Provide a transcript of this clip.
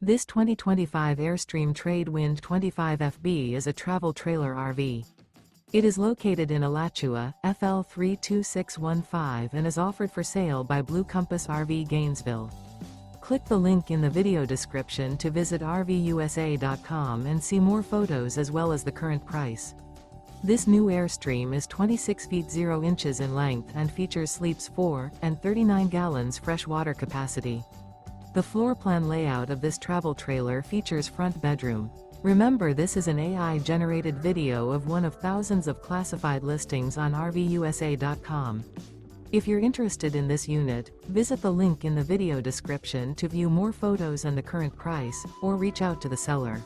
This 2025 Airstream Trade Wind 25FB is a travel trailer RV. It is located in Alachua, FL 32615 and is offered for sale by Blue Compass RV Gainesville. Click the link in the video description to visit RVUSA.com and see more photos as well as the current price. This new Airstream is 26 feet 0 inches in length and features sleeps 4 and 39 gallons fresh water capacity. The floor plan layout of this travel trailer features front bedroom. Remember, this is an AI-generated video of one of thousands of classified listings on RVUSA.com. If you're interested in this unit, visit the link in the video description to view more photos and the current price, or reach out to the seller.